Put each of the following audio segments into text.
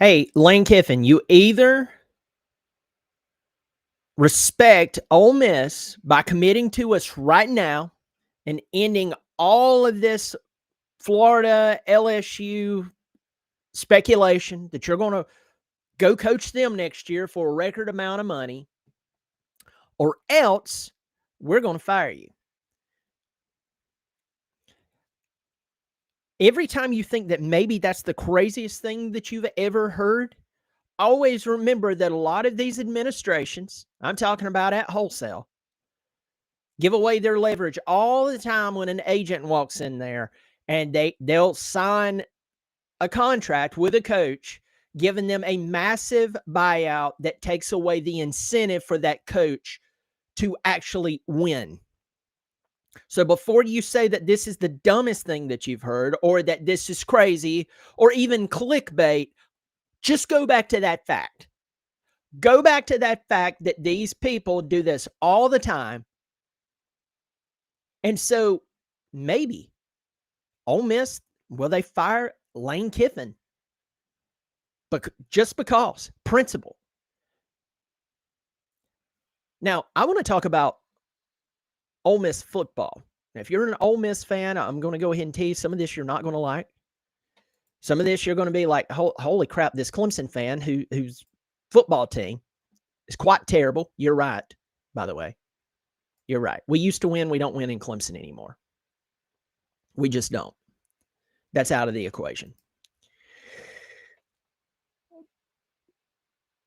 Hey, Lane Kiffin, you either respect Ole Miss by committing to us right now and ending all of this Florida LSU speculation that you're going to go coach them next year for a record amount of money, or else we're going to fire you. Every time you think that maybe that's the craziest thing that you've ever heard, always remember that a lot of these administrations, I'm talking about at wholesale, give away their leverage all the time when an agent walks in there, and they'll sign a contract with a coach, giving them a massive buyout that takes away the incentive for that coach to actually win. So before you say that this is the dumbest thing that you've heard, or that this is crazy, or even clickbait, just go back to that fact. Go back to that fact that these people do this all the time. And so maybe Ole Miss, will they fire Lane Kiffin? But just because, principle. Now, I want to talk about Ole Miss football. Now, if you're an Ole Miss fan, I'm going to go ahead and tease some of this you're not going to like. Some of this you're going to be like, holy crap, this Clemson fan whose football team is quite terrible. You're right, by the way. You're right. We used to win. We don't win in Clemson anymore. We just don't. That's out of the equation.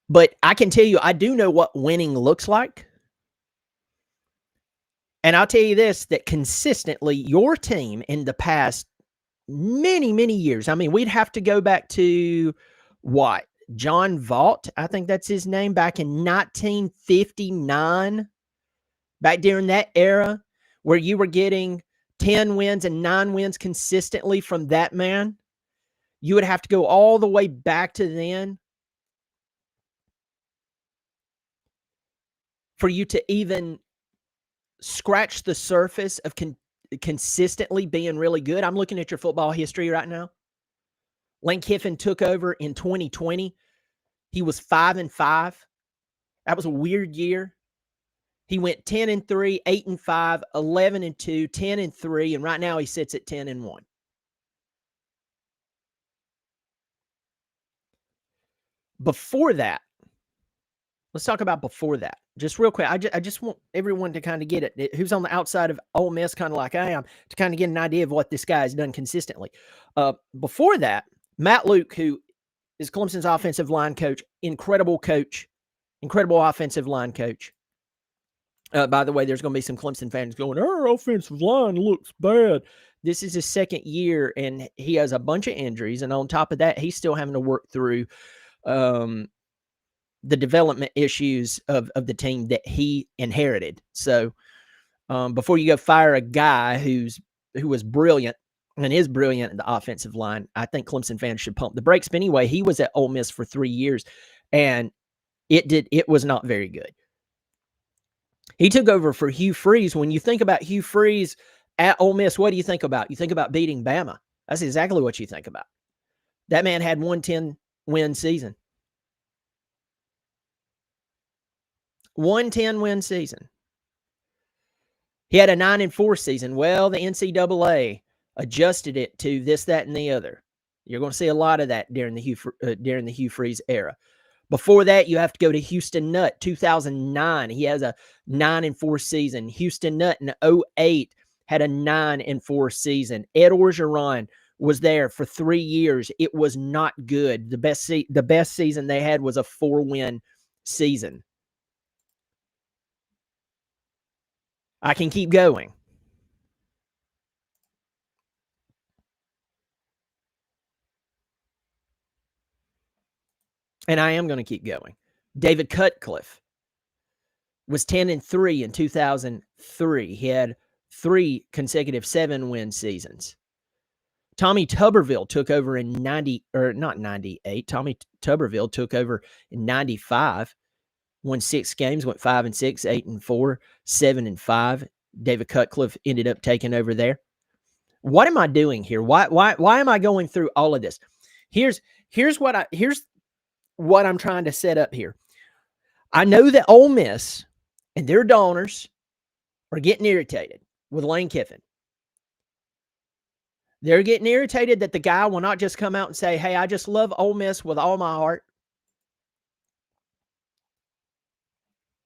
But I can tell you, I do know what winning looks like. And I'll tell you this, that consistently your team in the past many, many years, I mean, we'd have to go back to what? John Vaught, I think that's his name, back in 1959, back during that era where you were getting 10 wins and 9 wins consistently from that man. You would have to go all the way back to then for you to even scratch the surface of consistently being really good. I'm looking at your football history right now. Lane Kiffin took over in 2020. He was 5-5. That was a weird year. He went 10-3, 8-5, 11-2, 10-3, and right now he sits at 10-1. Before that, let's talk about before that. Just real quick, I just want everyone to kind of get it, who's on the outside of Ole Miss, kind of like I am, to kind of get an idea of what this guy has done consistently. Before that, Matt Luke, who is Clemson's offensive line coach, incredible offensive line coach. By the way, there's going to be some Clemson fans going, our offensive line looks bad. This is his second year, and he has a bunch of injuries. And on top of that, he's still having to work through the development issues of the team that he inherited. So before you go fire a guy who was brilliant and is brilliant in the offensive line, I think Clemson fans should pump the brakes. But anyway, he was at Ole Miss for 3 years, and it was not very good. He took over for Hugh Freeze. When you think about Hugh Freeze at Ole Miss, what do you think about? You think about beating Bama. That's exactly what you think about. That man had 110-win season. 110-win season. He had a 9-4 season. Well, the NCAA adjusted it to this, that, and the other. You're going to see a lot of that during the Hugh Freeze era. Before that, you have to go to Houston Nutt, 2009. He has a 9-4 season. Houston Nutt in 2008 had a 9-4 season. Ed Orgeron was there for 3 years. It was not good. The best season they had was a 4-win season. I can keep going. And I am going to keep going. David Cutcliffe was 10-3 in 2003. He had 3 consecutive 7-win seasons. Tommy Tuberville took over in 98. Tommy Tuberville took over in 95. Won 6 games, went 5-6, 8-4, 7-5. David Cutcliffe ended up taking over there. What am I doing here? Why am I going through all of this? Here's what I'm trying to set up here. I know that Ole Miss and their donors are getting irritated with Lane Kiffin. They're getting irritated that the guy will not just come out and say, hey, I just love Ole Miss with all my heart.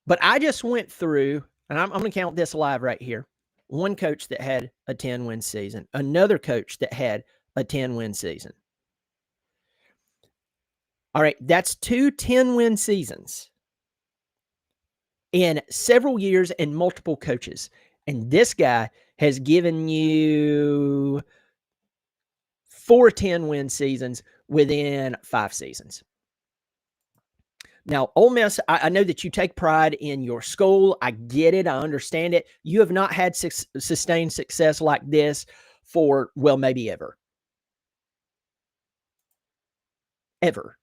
But I just went through, and I'm going to count this live right here. One coach that had a 10-win season, another coach that had a 10-win season. All right, that's 2 10-win seasons in several years and multiple coaches. And this guy has given you 4 10-win seasons within 5 seasons. Now, Ole Miss, I know that you take pride in your school. I get it. I understand it. You have not had sustained success like this for, well, maybe ever. Ever.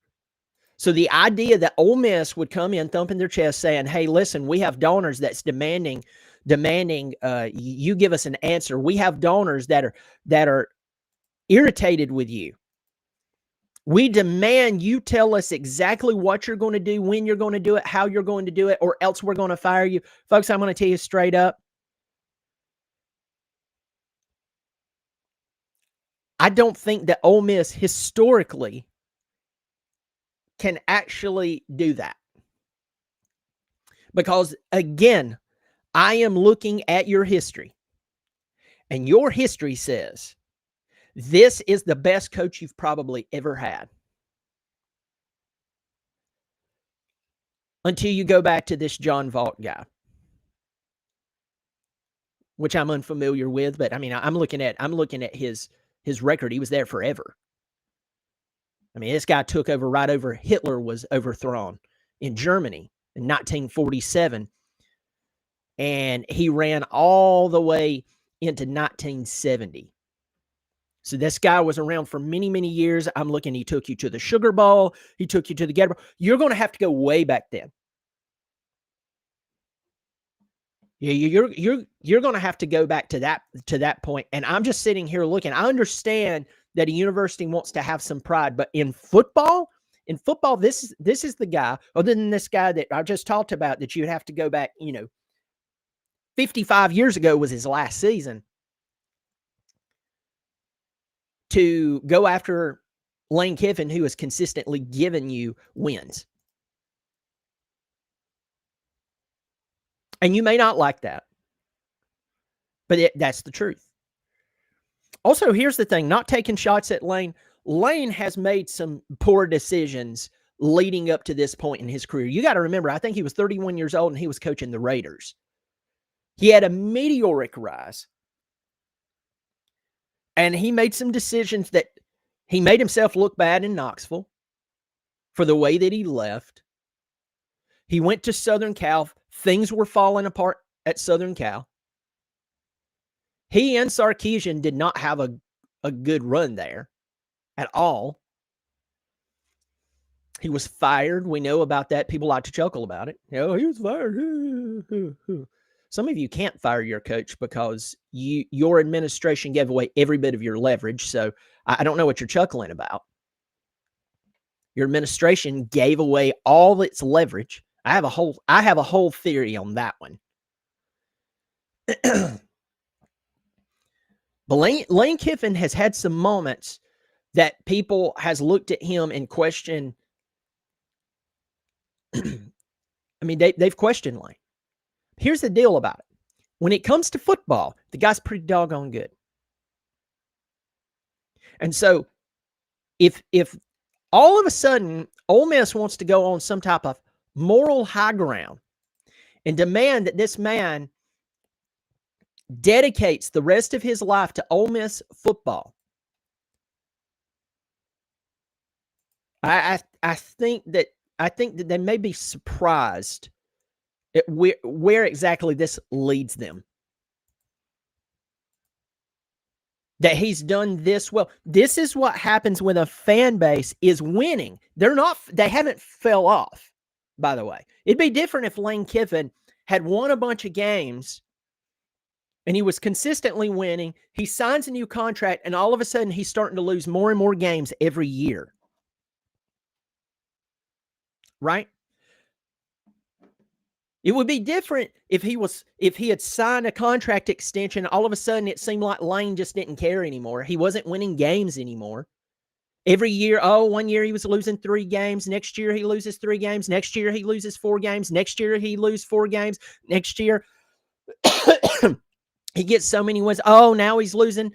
So the idea that Ole Miss would come in thumping their chest saying, hey, listen, we have donors that's demanding you give us an answer. We have donors that are irritated with you. We demand you tell us exactly what you're going to do, when you're going to do it, how you're going to do it, or else we're going to fire you. Folks, I'm going to tell you straight up. I don't think that Ole Miss historically can actually do that. Because, again, I am looking at your history. And your history says this is the best coach you've probably ever had. Until you go back to this John Vaught guy, which I'm unfamiliar with, but I mean, I'm looking at his record. He was there forever. I mean, this guy took over right over Hitler was overthrown in Germany in 1947, and he ran all the way into 1970. So this guy was around for many, many years. I'm looking, he took you to the Sugar Bowl. He took you to the Gator Bowl. You're going to have to go way back then. Yeah, you're going to have to go back to that point. And I'm just sitting here looking. I understand that a university wants to have some pride, but in football, this is the guy, other than this guy that I just talked about, that you'd have to go back, 55 years ago was his last season, to go after Lane Kiffin, who has consistently given you wins. And you may not like that, but that's the truth. Also, here's the thing, not taking shots at Lane. Lane has made some poor decisions leading up to this point in his career. You got to remember, I think he was 31 years old and he was coaching the Raiders. He had a meteoric rise. And he made some decisions that he made himself look bad in Knoxville for the way that he left. He went to Southern Cal. Things were falling apart at Southern Cal. He and Sarkisian did not have a good run there at all. He was fired. We know about that. People like to chuckle about it. He was fired. Some of you can't fire your coach because your administration gave away every bit of your leverage. So I don't know what you're chuckling about. Your administration gave away all its leverage. I have a whole theory on that one. But Lane Kiffin has had some moments that people has looked at him and questioned. I mean, they've questioned Lane. Here's the deal about it. When it comes to football, the guy's pretty doggone good. And so if all of a sudden Ole Miss wants to go on some type of moral high ground and demand that this man dedicates the rest of his life to Ole Miss football, I think that they may be surprised at where exactly this leads them. That he's done this well. This is what happens when a fan base is winning. They haven't fell off, by the way. It'd be different if Lane Kiffin had won a bunch of games and he was consistently winning. He signs a new contract and all of a sudden he's starting to lose more and more games every year. right? It would be different if he had signed a contract extension. All of a sudden, it seemed like Lane just didn't care anymore. He wasn't winning games anymore. Every year, 1 year he was losing 3 games. Next year he loses 3 games. Next year he loses 4 games. Next year he loses 4 games. Next year he gets so many wins. Oh, now he's losing.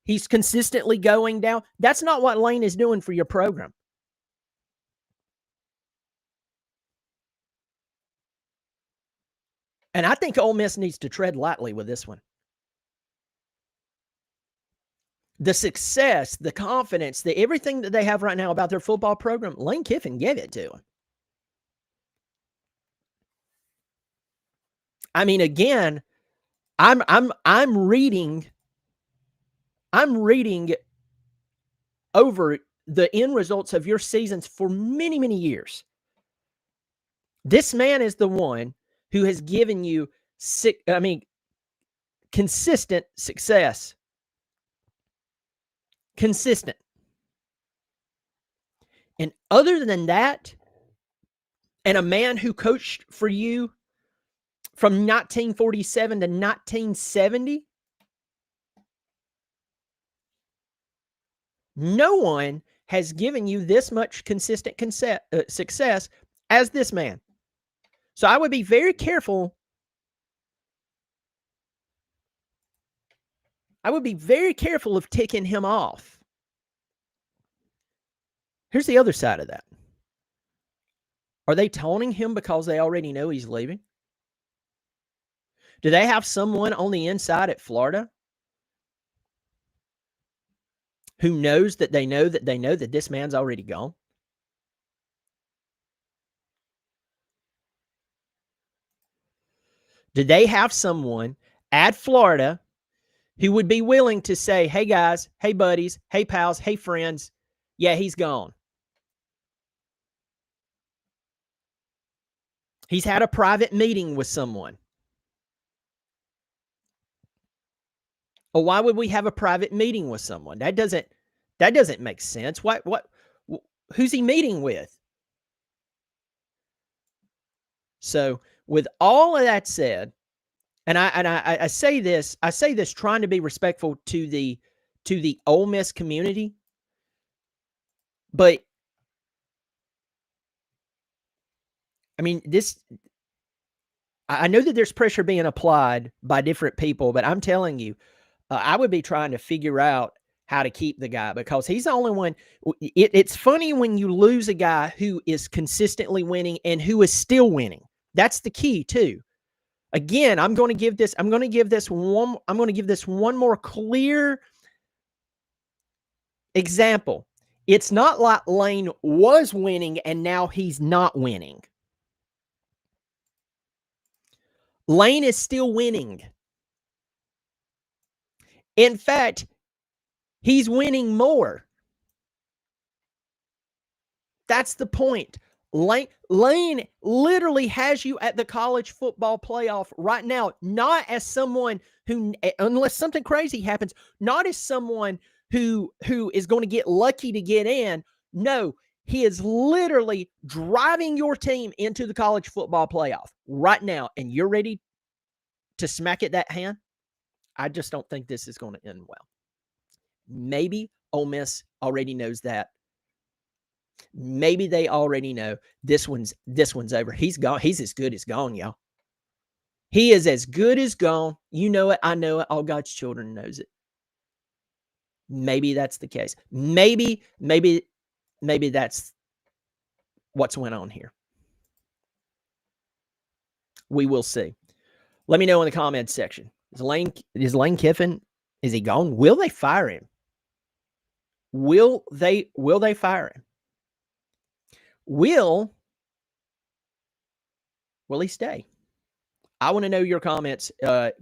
He's consistently going down. That's not what Lane is doing for your program. And I think Ole Miss needs to tread lightly with this one. The success, the confidence, everything that they have right now about their football program, Lane Kiffin gave it to them. I mean, again, I'm reading over the end results of your seasons for many, many years. This man is the one who has given you consistent success. Consistent. And other than that, and a man who coached for you from 1947 to 1970, no one has given you this much consistent success as this man. So I would be very careful. I would be very careful of ticking him off. Here's the other side of that. Are they taunting him because they already know he's leaving? Do they have someone on the inside at Florida who knows that they know that this man's already gone? Do they have someone at Florida who would be willing to say, hey, guys, hey, buddies, hey, pals, hey, friends, yeah, he's gone. He's had a private meeting with someone. Well, why would we have a private meeting with someone? That doesn't make sense. Who's he meeting with? So with all of that said, and I say this trying to be respectful to the Ole Miss community, but I mean, I know that there's pressure being applied by different people, but I'm telling you, I would be trying to figure out how to keep the guy because he's the only one. It's funny when you lose a guy who is consistently winning and who is still winning. That's the key too. Again, I'm going to give this one more clear example. It's not like Lane was winning and now he's not winning. Lane is still winning. In fact, he's winning more. That's the point. Lane literally has you at the college football playoff right now, not as someone who, unless something crazy happens, not as someone who is going to get lucky to get in. No, he is literally driving your team into the college football playoff right now, and you're ready to smack at that hand. I just don't think this is going to end well. Maybe Ole Miss already knows that. Maybe they already know this one's over. He's gone. He's as good as gone, y'all. He is as good as gone. You know it. I know it. All God's children knows it. Maybe that's the case. Maybe that's what's went on here. We will see. Let me know in the comments section. Is Lane Kiffin, is he gone? Will they fire him? Will they fire him? Will he stay? I want to know your comments in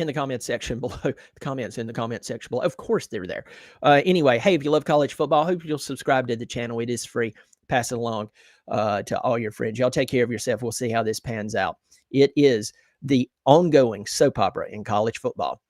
the comment section below. The comments in the comment section below. Of course, they're there. Anyway, hey, if you love college football, I hope you'll subscribe to the channel. It is free. Pass it along to all your friends. Y'all take care of yourself. We'll see how this pans out. It is the ongoing soap opera in college football.